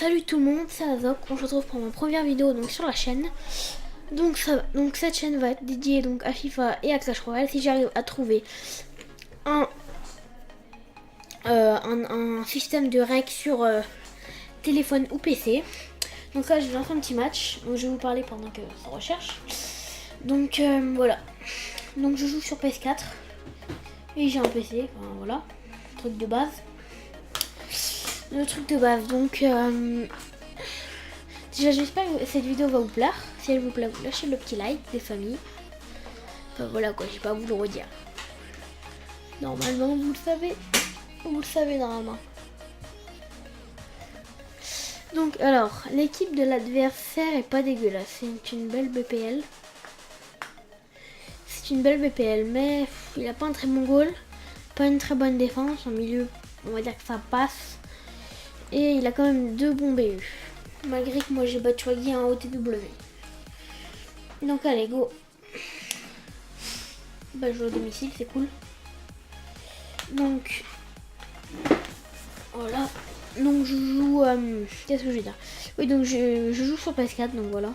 Salut tout le monde, c'est Azok. On se retrouve pour ma première vidéo donc sur la chaîne. Donc cette chaîne va être dédiée donc à FIFA et à Clash Royale. Si j'arrive à trouver un système de règles sur téléphone ou PC. Donc là je vais lancer un petit match. Donc, je vais vous parler pendant que ça recherche. Donc voilà. Donc je joue sur PS4 et j'ai un PC. Enfin, voilà, truc de base. Le truc de base, donc déjà j'espère que cette vidéo va vous plaire. Si elle vous plaît, vous lâchez le petit like des familles. Enfin voilà quoi, j'ai pas à vous le redire. Normalement vous le savez normalement. Donc alors, l'équipe de l'adversaire est pas dégueulasse, c'est une belle BPL. C'est une belle BPL, mais il a pas un très bon goal, pas une très bonne défense, en milieu on va dire que ça passe. Et il a quand même 2 bons BU. Malgré que moi j'ai battu en OTW. Donc allez, go. Bah, je joue au domicile, c'est cool. Donc voilà. Donc je joue. Qu'est-ce que je vais dire? Oui, donc je joue sur PS4, donc voilà.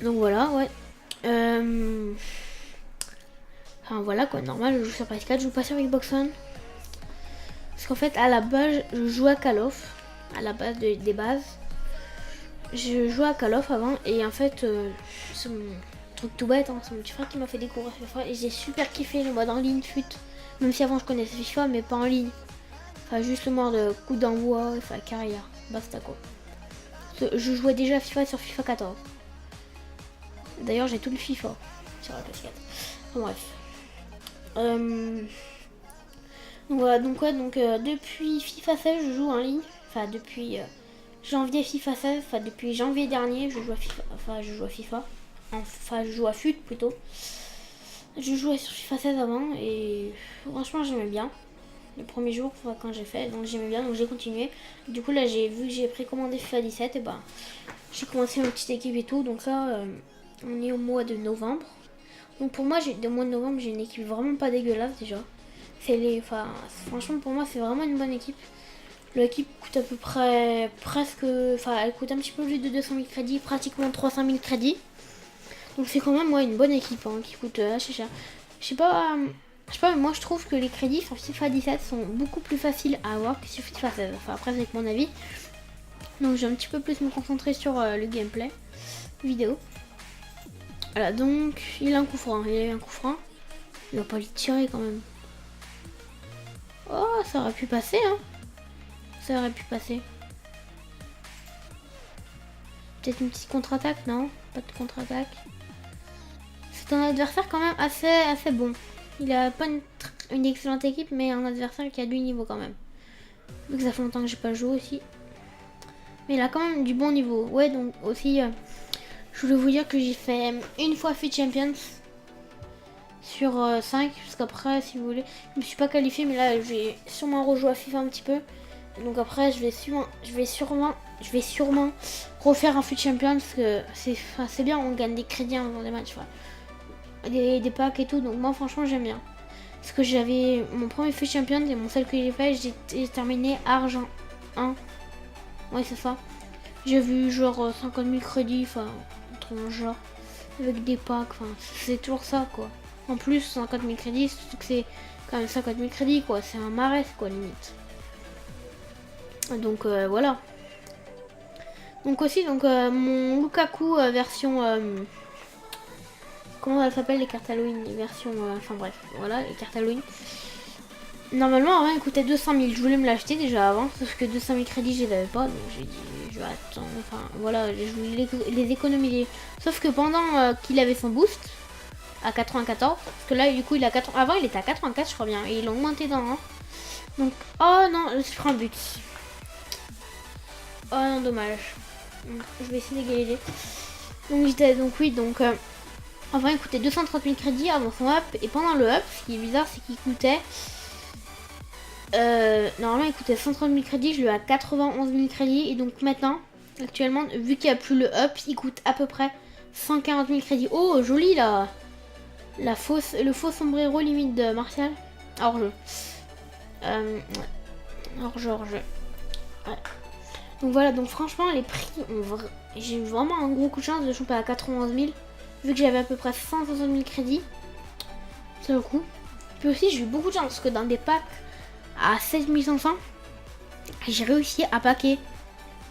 Donc voilà, ouais. Enfin voilà quoi, normal, je joue sur PS4, je joue pas sur Xbox One. Parce qu'en fait, à la base, je jouais à Call of. À la base des bases. Je jouais à Call of avant. Et en fait, c'est mon truc tout bête. Hein, c'est mon petit frère qui m'a fait découvrir FIFA. Et j'ai super kiffé le mode en ligne fut. Même si avant je connaissais FIFA, mais pas en ligne. Enfin, juste le mode de coup d'envoi, enfin, carrière. Basta quoi. Je jouais déjà à FIFA sur FIFA 14. D'ailleurs, j'ai tout le FIFA sur la PS4. Enfin, bref. Voilà, donc ouais, depuis FIFA 16 je joue en ligne, enfin depuis janvier FIFA 16, enfin depuis janvier dernier je joue à FIFA, enfin je joue à FUT plutôt. Je jouais sur FIFA 16 avant et franchement j'aimais bien. Le premier jour quand j'ai fait, donc j'aimais bien, donc j'ai continué. Du coup là j'ai vu que j'ai précommandé FIFA 17 et bah j'ai commencé ma petite équipe et tout, donc là on est au mois de novembre. Donc pour moi au mois de novembre j'ai une équipe vraiment pas dégueulasse déjà. Franchement pour moi c'est vraiment une bonne équipe. L'équipe coûte à peu près elle coûte un petit peu plus de 200 000 crédits, pratiquement 300 000 crédits. Donc c'est quand même une bonne équipe hein, qui coûte assez cher. Je sais pas, mais moi je trouve que les crédits sur FIFA 17 sont beaucoup plus faciles à avoir que sur FIFA 16. Enfin après c'est mon avis. Donc je vais un petit peu plus me concentrer sur le gameplay vidéo. Voilà, donc il a un coup franc, il va pas le tirer quand même. Oh, ça aurait pu passer, hein. Ça aurait pu passer. Peut-être une petite contre-attaque, non? Pas de contre-attaque. C'est un adversaire quand même assez bon. Il a pas une excellente équipe, mais un adversaire qui a du niveau quand même. Vu que ça fait longtemps que j'ai pas joué aussi. Mais il a quand même du bon niveau. Ouais, donc aussi, je voulais vous dire que j'ai fait une fois FUT Champions sur 5, parce qu'après si vous voulez je me suis pas qualifié, mais là je vais sûrement rejouer à FIFA un petit peu, donc après je vais sûrement refaire un FUT Champion parce que c'est bien, on gagne des crédits dans des matchs, des packs et tout, donc moi franchement j'aime bien, parce que j'avais mon premier FUT Champion et mon seul que j'ai fait, j'ai terminé argent 1, ouais c'est ça, j'ai vu genre 50 000 crédits, enfin entre un genre avec des packs, enfin c'est toujours ça quoi. En plus 50 000 crédits, surtout que c'est quand même 50 000 crédits quoi, c'est un marais quoi limite. Donc voilà. Donc aussi mon Lukaku version comment elle s'appelle, les cartes Halloween, version enfin bref, voilà les cartes Halloween. Normalement avant il coûtait 200 000, je voulais me l'acheter déjà avant, sauf que 200 000 crédits je les avais pas, donc j'ai dit je vais attendre, enfin voilà, je voulais les économiser. Sauf que pendant qu'il avait son boost à 94, parce que là du coup il a 80, avant il était à 84 je crois bien, et ils l'ont augmenté dans un. Donc oh non, je prends un but. Oh non, dommage. Donc, je vais essayer d'égaliser. Donc avant il coûtait 230 000 crédits avant son up, et pendant le up, ce qui est bizarre c'est qu'il coûtait normalement il coûtait 130 000 crédits, je lui ai à 91 000 crédits, et donc maintenant actuellement vu qu'il n'y a plus le up, il coûte à peu près 140 000 crédits. Oh joli là, le faux sombrero limite de Martial hors jeu. Hors jeu. Ouais. Donc voilà, donc franchement les prix j'ai eu vraiment un gros coup de chance de choper à 91 000. Vu que j'avais à peu près 160 000 crédits. C'est le coup. Puis aussi j'ai eu beaucoup de chance parce que dans des packs à 7500, j'ai réussi à packer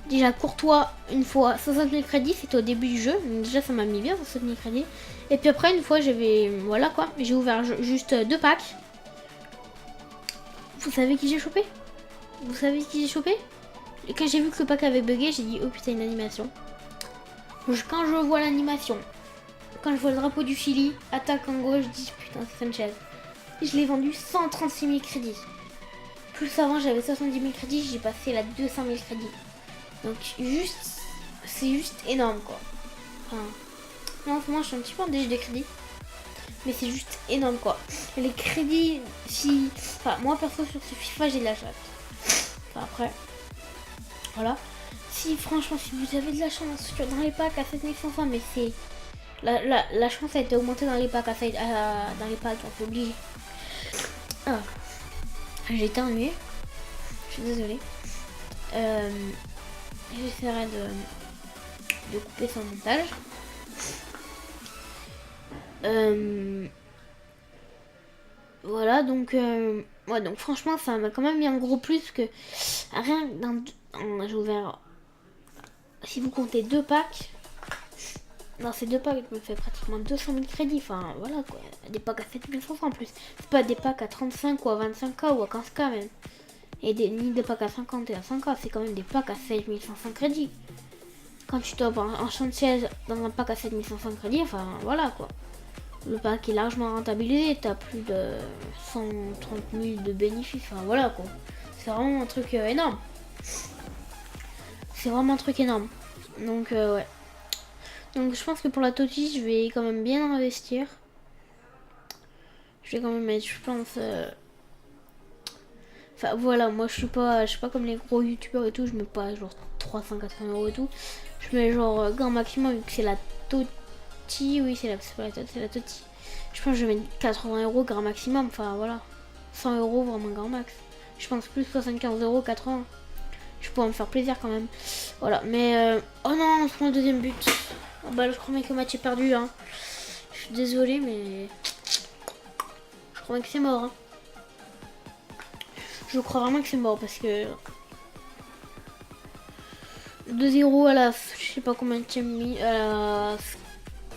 déjà Courtois une fois 60 000 crédits, c'était au début du jeu, donc déjà ça m'a mis bien 60 000 crédits. Et puis après une fois j'avais, voilà quoi, j'ai ouvert juste 2 packs. Vous savez qui j'ai chopé? Vous savez qui j'ai chopé? Et quand j'ai vu que le pack avait bugué, j'ai dit oh putain une animation. Quand je vois l'animation, quand je vois le drapeau du Chili, attaque en gauche, je dis putain c'est Sanchez. Et je l'ai vendu 136 000 crédits. Plus avant j'avais 70 000 crédits, j'ai passé la 200 000 crédits. Donc juste, c'est juste énorme quoi. Enfin, non, en ce moment je suis un petit peu en déj des crédits. Mais c'est juste énorme quoi. Les crédits, si... Enfin, moi perso sur ce FIFA j'ai de la chance. Enfin après, voilà. Si franchement, si vous avez de la chance dans les packs à 7500, mais c'est... La chance a été augmentée dans les packs dans les packs, c'est obligé. Ah, j'ai été ennuyée. Je suis désolée. J'essaierai de couper son montage. Voilà, donc ouais, donc franchement ça m'a quand même mis un gros plus que rien que j'ai ouvert, si vous comptez 2 packs, dans ces 2 packs je me fais pratiquement 200 000 crédits, enfin voilà quoi, des packs à 7500 en plus, c'est pas des packs à 35 ou à 25k ou à 15k même, et ni des packs à 50 et à 100k, c'est quand même des packs à 7500 crédits. Quand tu topes un Sanchez dans un pack à 7500 crédits, enfin voilà quoi. Le pack est largement rentabilisé, t'as plus de 130 000 de bénéfices, enfin voilà quoi. C'est vraiment un truc énorme. C'est vraiment un truc énorme. Donc ouais. Donc je pense que pour la Toti, je vais quand même bien investir. Je vais quand même mettre, je pense... Enfin voilà, moi je suis pas comme les gros youtubeurs et tout, je mets pas genre 380 € et tout. Je mets genre grand maximum vu que c'est la Toti, oui c'est pas la Toti, c'est la Toti. Je pense que je vais mettre 80 € grand maximum, enfin voilà. 100 € vraiment grand max. Je pense plus 75 €, 80. Je pourrais me faire plaisir quand même. Voilà, mais oh non, on se prend le deuxième but. Oh bah je crois bien que le match est perdu hein. Je suis désolée mais je crois bien que c'est mort hein. Je crois vraiment que c'est mort parce que 2-0 à la, je sais pas combien de mis à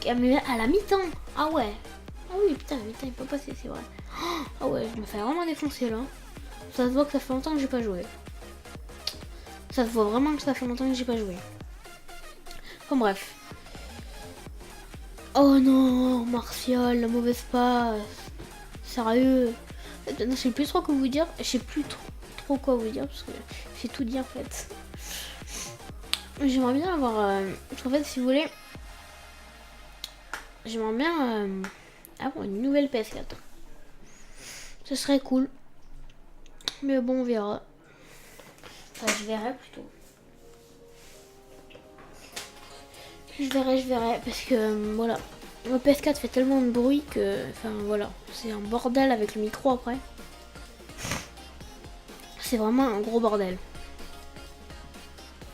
la mi-temps. Ah ouais. Ah oui putain, la mi-temps il peut passer, c'est vrai. Ah ouais, je me fais vraiment défoncer là. Ça se voit que ça fait longtemps que j'ai pas joué. Ça se voit vraiment que ça fait longtemps que j'ai pas joué. Enfin bref. Oh non, Martial, la mauvaise passe. Sérieux. Je sais plus trop quoi vous dire. Je sais plus trop quoi vous dire parce que j'ai tout dit en fait. J'aimerais bien avoir... parce qu'en fait, si vous voulez... J'aimerais bien avoir une nouvelle PS4. Ce serait cool. Mais bon, on verra. Enfin, je verrai plutôt. Je verrai. Parce que, voilà. Le PS4 fait tellement de bruit que... Enfin, voilà. C'est un bordel avec le micro après. C'est vraiment un gros bordel.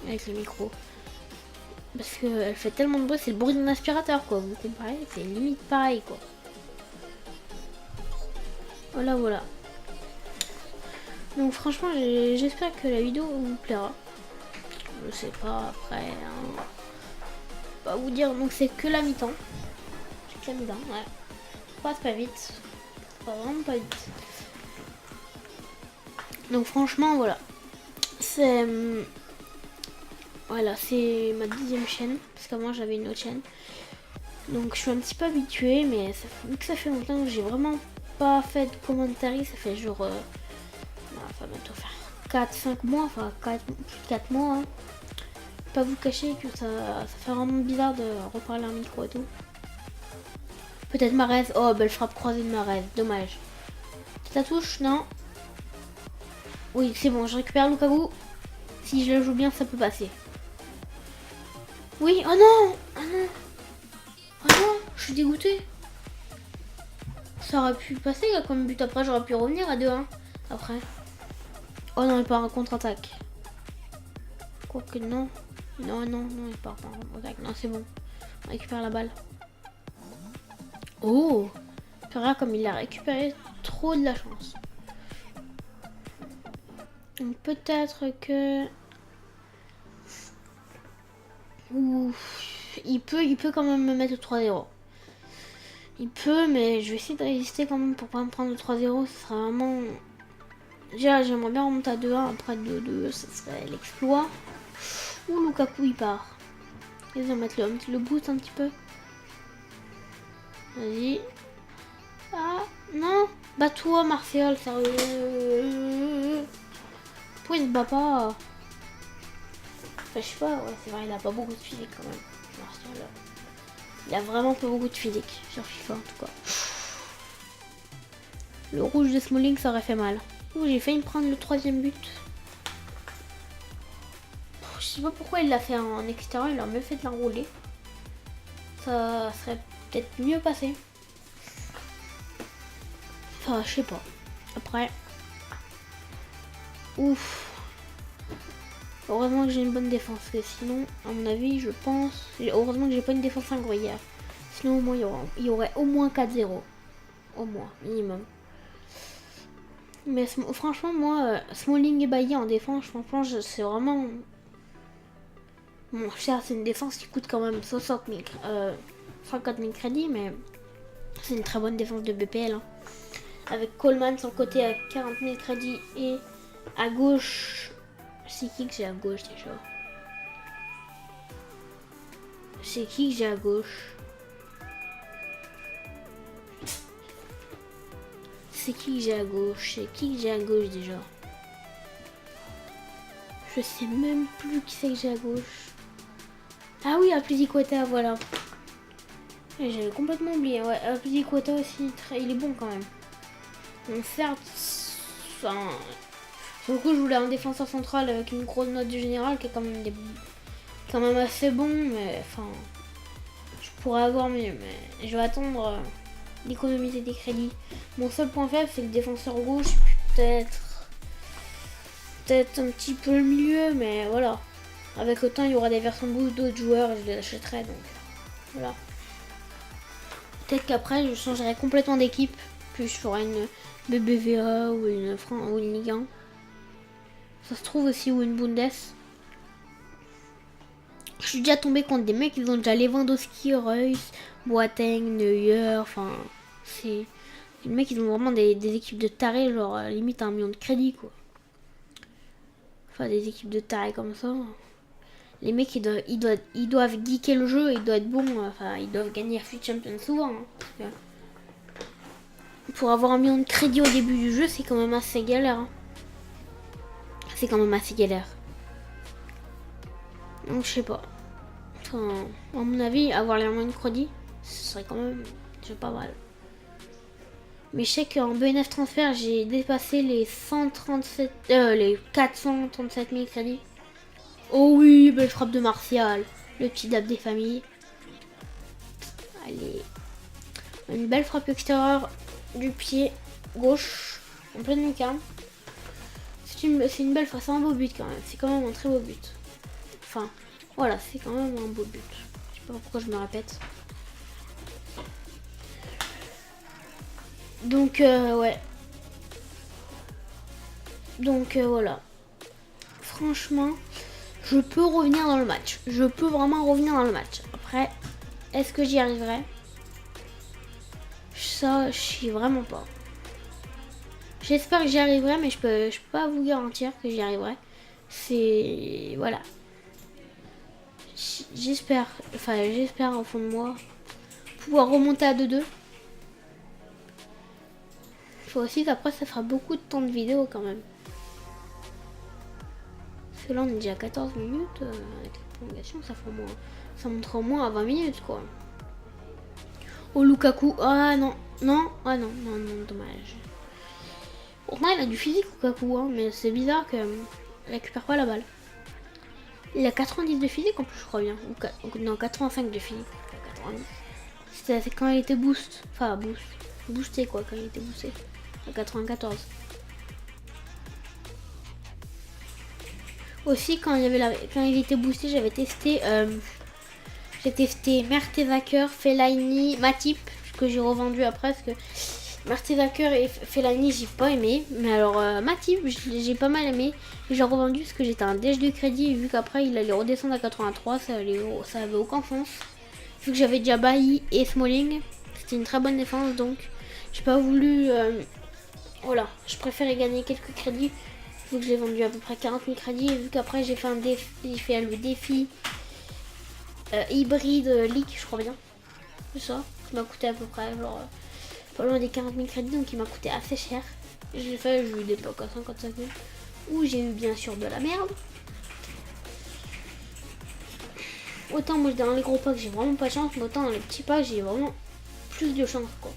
Avec le micro. Parce qu'elle fait tellement de bruit, c'est le bruit d'un aspirateur quoi, vous comparez, c'est limite pareil quoi. Voilà. Donc franchement, j'espère que la vidéo vous plaira. Je sais pas après, hein. Pas vous dire, donc c'est que la mi-temps. C'est que la mi-temps, ouais. Passe pas vite. Pas vraiment pas vite. Donc franchement, voilà. C'est... Voilà, c'est ma 10e chaîne, parce qu'avant j'avais une autre chaîne. Donc je suis un petit peu habituée, mais vu que ça fait longtemps que j'ai vraiment pas fait de commentaires, ça fait genre... ça va bientôt faire 4-5 mois, enfin 4 mois. Hein. Pas vous cacher que ça fait vraiment bizarre de reparler un micro et tout. Peut-être Marez, oh belle frappe croisée de Marez, dommage. Ça touche, non? Oui, c'est bon, je récupère Lukaku. Si je la joue bien, ça peut passer. Oui, oh non! Oh non! Oh non! Je suis dégoûtée. Ça aurait pu passer là comme but, après j'aurais pu revenir à 2-1. Après. Oh non, il part en contre-attaque. Quoique non. Non, il part pas en contact. Non, c'est bon. On récupère la balle. Oh! Ferra, comme il l'a récupéré, trop de la chance. Donc peut-être que... Ouf. Il peut quand même me mettre le 3-0. Il peut, mais je vais essayer de résister quand même pour pas me prendre le 3-0. Ce sera vraiment... Déjà, j'aimerais bien remonter à 2-1. Après 2-2, ce serait l'exploit. Ouh, Lukaku, il part. Ils vont mettre le boost un petit peu. Vas-y. Ah, non. Bats-toi, Martial, sérieux. Pourquoi il se bat pas? Enfin, je sais pas, ouais, c'est vrai, il a pas beaucoup de physique quand même. Martial, il a vraiment pas beaucoup de physique sur FIFA en tout cas. Le rouge de Smalling, ça aurait fait mal. Ouh, j'ai failli me prendre le 3e but. Je sais pas pourquoi il l'a fait en extérieur, il a mieux fait de l'enrouler. Ça serait peut-être mieux passé. Enfin, je sais pas. Après. Ouf. Heureusement que j'ai une bonne défense. Parce que sinon, à mon avis, je pense. Heureusement que j'ai pas une défense incroyable. Sinon, au moins, il y aurait au moins 4-0. Au moins, minimum. Mais franchement, moi, Smalling et Bailly en défense, franchement, c'est vraiment. Bon, certes, c'est une défense qui coûte quand même 50 000 crédits, mais c'est une très bonne défense de BPL. Hein. Avec Coleman sur le côté à 40 000 crédits et à gauche. C'est qui que j'ai à gauche déjà? C'est qui que j'ai à gauche? C'est qui que j'ai à gauche? C'est qui que j'ai à gauche déjà? Je sais même plus qui c'est que j'ai à gauche. Ah oui, Azpilicueta, voilà. J'avais complètement oublié. Ouais, Azpilicueta aussi, il est bon quand même. Donc certes, enfin, sur le coup, je voulais un défenseur central avec une grosse note du général qui est quand même assez bon, mais enfin, je pourrais avoir mieux, mais je vais attendre d'économiser des crédits. Mon seul point faible, c'est le défenseur gauche, peut-être un petit peu le milieu, mais voilà. Avec le temps, il y aura des versions boost d'autres joueurs et je les achèterai, donc voilà. Peut-être qu'après, je changerai complètement d'équipe, puis je ferai une BBVA ou une Ligue 1. Ça se trouve aussi, ou une Bundes. Je suis déjà tombé contre des mecs, ils ont déjà Lewandowski, Reus, Boateng, Neuer, enfin, c'est... Les mecs, ils ont vraiment des équipes de tarés, genre limite 1 million de crédits, quoi. Enfin, des équipes de tarés comme ça. Les mecs, ils doivent geeker le jeu, ils doivent être bons, enfin, ils doivent gagner FUT Champions souvent. Hein, pour avoir 1 million de crédits au début du jeu, c'est quand même assez galère. Hein. C'est quand même assez galère. Donc, je sais pas. Enfin, à mon avis, avoir les moyens de crédit, ce serait quand même pas mal. Mais je sais qu'en BNF transfert, j'ai dépassé les 437 000 crédits. Oh oui, belle frappe de Martial. Le petit dab des familles. Allez. Une belle frappe extérieure du pied gauche. En pleine lucarne. C'est une belle frappe. C'est un beau but quand même. C'est quand même un très beau but. Enfin, voilà, c'est quand même un beau but. Je sais pas pourquoi je me répète. Donc, ouais. Donc, voilà. Franchement, je peux revenir dans le match. Je peux vraiment revenir dans le match. Après, est-ce que j'y arriverai? Ça, je sais vraiment pas. J'espère que j'y arriverai, mais je peux pas vous garantir que j'y arriverai. C'est... Voilà. J'espère au fond de moi pouvoir remonter à 2-2. Il faut aussi qu'après ça fera beaucoup de temps de vidéo quand même. Parce que là on est déjà à 14 minutes avec la prolongation, ça montre au moins à 20 minutes quoi. Oh Lukaku, ah non, dommage. Pourtant il a du physique Lukaku, hein, mais c'est bizarre qu'il récupère pas la balle. Il a 90 de physique en plus je crois bien, non 85 de physique. 90. C'est quand il était boost, enfin boosté quoi, quand il était boosté. À 94. Aussi, quand il était boosté, j'ai testé Mertesacker, Fellaini, Matip, que j'ai revendu après parce que Mertesacker et Fellaini, j'ai pas aimé. Mais alors, Matip, j'ai pas mal aimé. J'ai revendu parce que j'étais un déj de crédit. Et vu qu'après, il allait redescendre à 83, ça avait aucun sens. Vu que j'avais déjà Bailly et Smalling, c'était une très bonne défense. Donc, j'ai pas voulu. Voilà, je préférais gagner quelques crédits. Vu que j'ai vendu à peu près 40 000 crédits. Et vu qu'après, j'ai fait le défi hybride league, je crois bien. C'est ça. Ça m'a coûté à peu près genre pas loin des 40 000 crédits, donc il m'a coûté assez cher. J'ai eu des packs à 55 000 où j'ai eu bien sûr de la merde. Autant moi dans les gros packs j'ai vraiment pas de chance, mais autant dans les petits packs j'ai vraiment plus de chance quoi.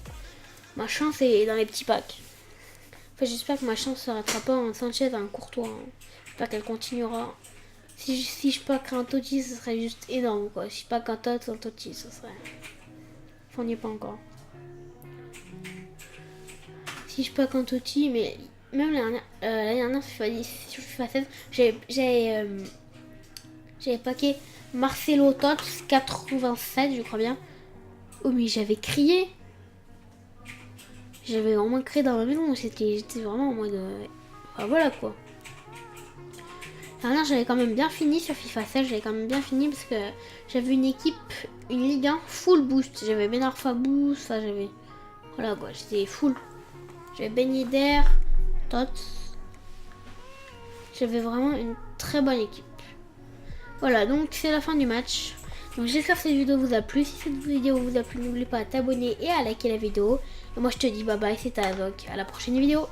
Ma chance est dans les petits packs. Enfin, j'espère que ma chance ne s'arrêtera pas en Sanchez, un Courtois. Hein. J'espère qu'elle continuera. Si je pack un Totti, ce serait juste énorme quoi. Si je pack un Totti, ce serait. Enfin, on n'y est pas encore. Si je pack un Totti, mais même l'année dernière sur FIFA 16, j'avais packé Marcelo Tots 87, je crois bien. Oh, mais j'avais crié. J'avais vraiment crié dans ma maison. J'étais vraiment en mode. Enfin, voilà quoi. L'année dernière, j'avais quand même bien fini sur FIFA 16. J'avais quand même bien fini parce que j'avais une Ligue 1 full boost. J'avais Ben Arfa boost. Enfin, j'avais. Voilà quoi, j'étais full. J'avais Ben Yedder, Tots. J'avais vraiment une très bonne équipe. Voilà, donc c'est la fin du match. Donc j'espère que cette vidéo vous a plu. Si cette vidéo vous a plu, n'oubliez pas de t'abonner et à liker la vidéo. Et moi je te dis bye bye, c'était Azok. À la prochaine vidéo.